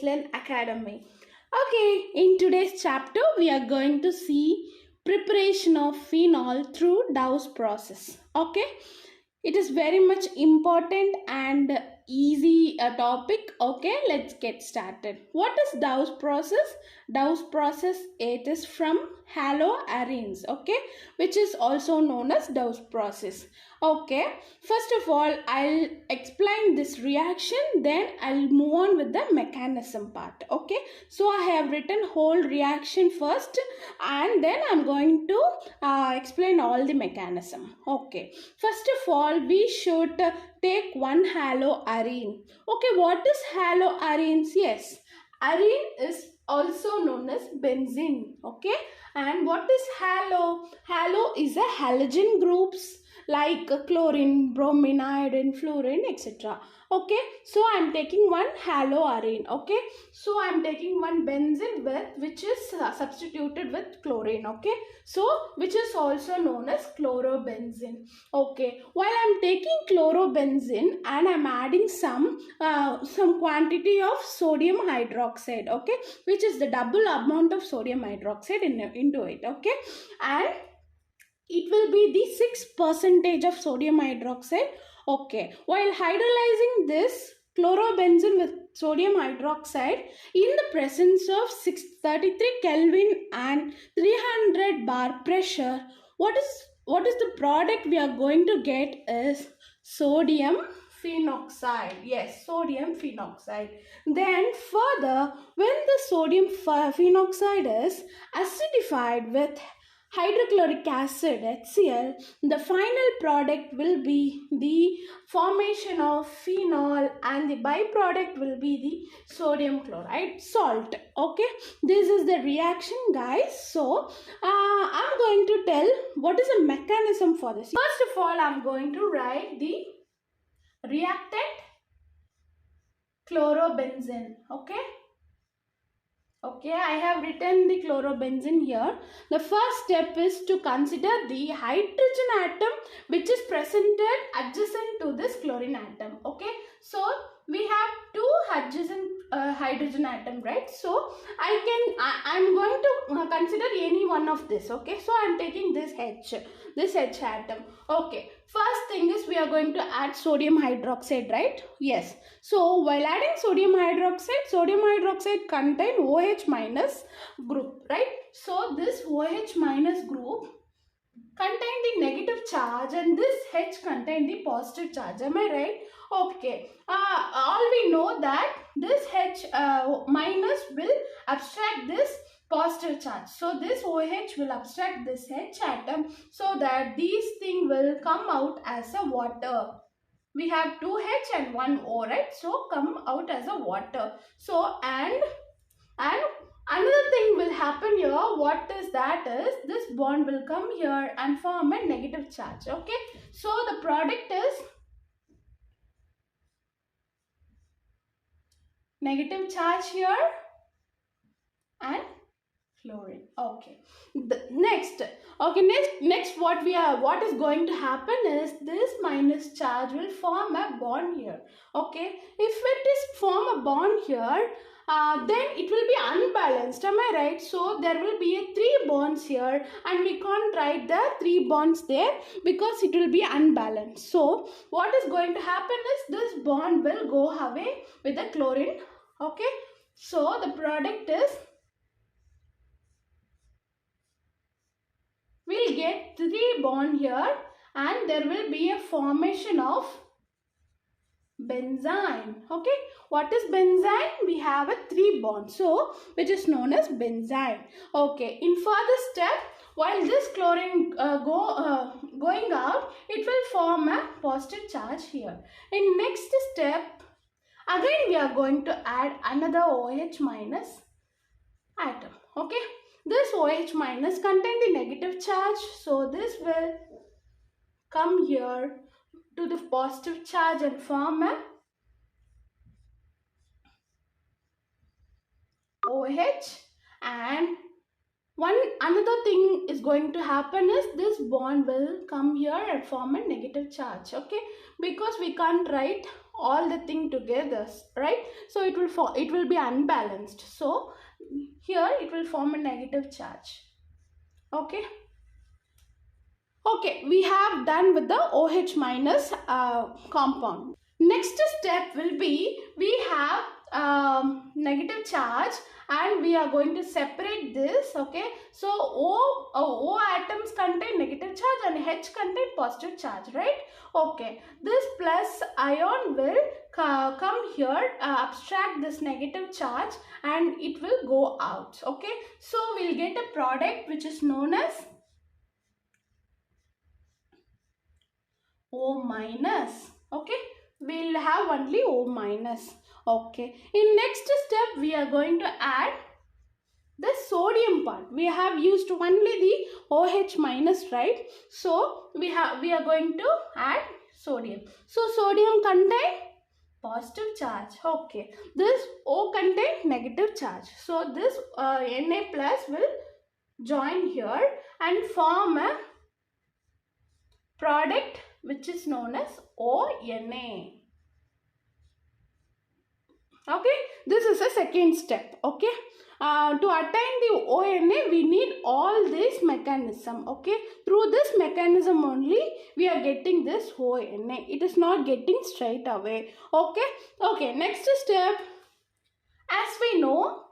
Bejeslin Academy. Okay, in today's chapter, we are going to see preparation of phenol through Dow's process. Okay, it is very much important and easy topic. Okay, let's get started. What is Dow's process? Dow's process, it is from haloarenes, okay, which is also known as Dow's process. Okay, first of all, I'll explain this reaction, then I'll move on with the mechanism part. Okay, so I have written whole reaction first and then I'm going to explain all the mechanism. Okay, first of all, we should take one haloarene. Okay, what is haloarenes? Yes, arene is also known as benzene. Okay, and what is halo? Halo is a halogen groups like chlorine, bromine, iodine, fluorine, etc. Okay, so I'm taking one haloarene. Okay, so I'm taking one benzene with which is substituted with chlorine. Okay, so which is also known as chlorobenzene. Okay, while I'm taking chlorobenzene and I'm adding some quantity of sodium hydroxide. Okay, which is the double amount of sodium hydroxide into it. Okay, and it will be the 6% of sodium hydroxide. Okay, while hydrolyzing this chlorobenzene with sodium hydroxide in the presence of 633 Kelvin and 300 bar pressure, what is the product we are going to get is sodium phenoxide. Yes, sodium phenoxide. Then further, when the sodium phenoxide is acidified with hydrochloric acid HCl, the final product will be the formation of phenol and the byproduct will be the sodium chloride salt. Okay, this is the reaction, guys. So I'm going to tell what is the mechanism for this. First of all, I'm going to write the reactant chlorobenzene. Okay, I have written the chlorobenzene here. The first step is to consider the hydrogen atom which is presented adjacent to this chlorine atom. Okay, so we have two adjacent hydrogen atom, right? So I'm going to consider any one of this. Okay, so I'm taking this H atom. Okay, first thing is we are going to add sodium hydroxide, right? Yes. So while adding sodium hydroxide contain OH minus group, right? So this OH minus group contain the negative charge and this H contain the positive charge. Am I right? Okay. All we know that this H minus will abstract this positive charge. So this OH will abstract this H atom so that these thing will come out as a water. We have two H and one O, right? So come out as a water. So and another thing will happen here. What is that is this bond will come here and form a negative charge. Okay. So the product is negative charge here and fluorine. Okay. Next what is going to happen is this minus charge will form a bond here. Okay, if it is form a bond here, then it will be unbalanced. Am I right? So there will be three bonds here and we can't write the three bonds there because it will be unbalanced. So what is going to happen is this bond will go away with the chlorine. Okay, so the product is we'll get three bond here and there will be a formation of benzene. Okay, what is benzene? We have a three bond, so which is known as benzene. Okay, in further step, while this chlorine going out, it will form a positive charge here. In next step, again we are going to add another OH minus atom. Okay, this OH minus contain the negative charge, so this will come here to the positive charge and form a OH, and another thing is going to happen is this bond will come here and form a negative charge. Okay, because we can't write all the thing together, right? So it will be unbalanced. So here it will form a negative charge. Okay. Okay, we have done with the OH minus compound. Next step will be, we have negative charge and we are going to separate this. Okay, so O atoms contain negative charge and H contain positive charge, right? Okay, this plus ion will come here, abstract this negative charge and it will go out. Okay, so we'll get a product which is known as O minus. Okay, we'll have only O minus. Okay, in next step we are going to add the sodium part. We have used only the OH minus, right? So we are going to add sodium. So sodium contain positive charge. Okay, this O contain negative charge. So this Na plus will join here and form a product which is known as ONA. Okay, this is a second step. Okay, to attain the ONA we need all this mechanism. Okay, through this mechanism only we are getting this ONA. It is not getting straight away. Okay, okay, next step, as we know,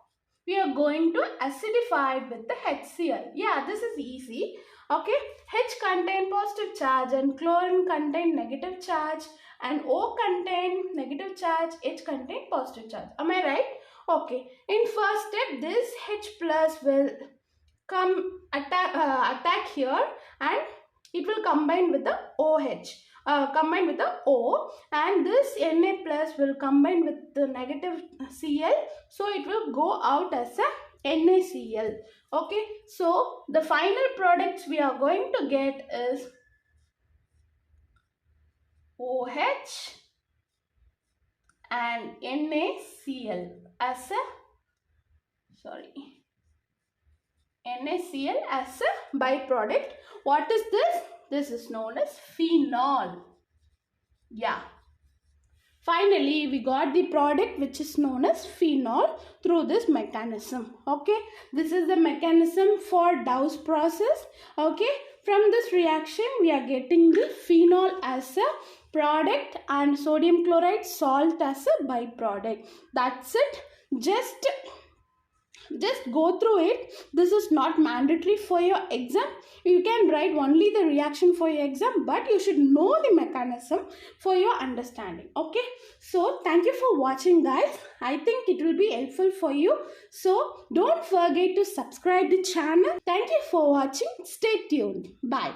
we are going to acidify it with the HCl. Yeah, this is easy. Okay, H contain positive charge and chlorine contain negative charge and O contain negative charge, H contain positive charge. Am I right? Okay, in first step this H plus will come attack here and it will combine with the OH. Combine with the O, and this Na plus will combine with the negative Cl, so it will go out as a NaCl. Okay, so the final products we are going to get is OH and NaCl as a NaCl as a byproduct. What is this? This is known as phenol. Yeah. Finally, we got the product which is known as phenol through this mechanism. Okay, this is the mechanism for Dow's process. Okay, from this reaction we are getting the phenol as a product and sodium chloride salt as a byproduct. That's it. Just go through it. This is not mandatory for your exam. You can write only the reaction for your exam, but you should know the mechanism for your understanding. Okay, so thank you for watching, guys. I think it will be helpful for you. So don't forget to subscribe the channel. Thank you for watching. Stay tuned. Bye.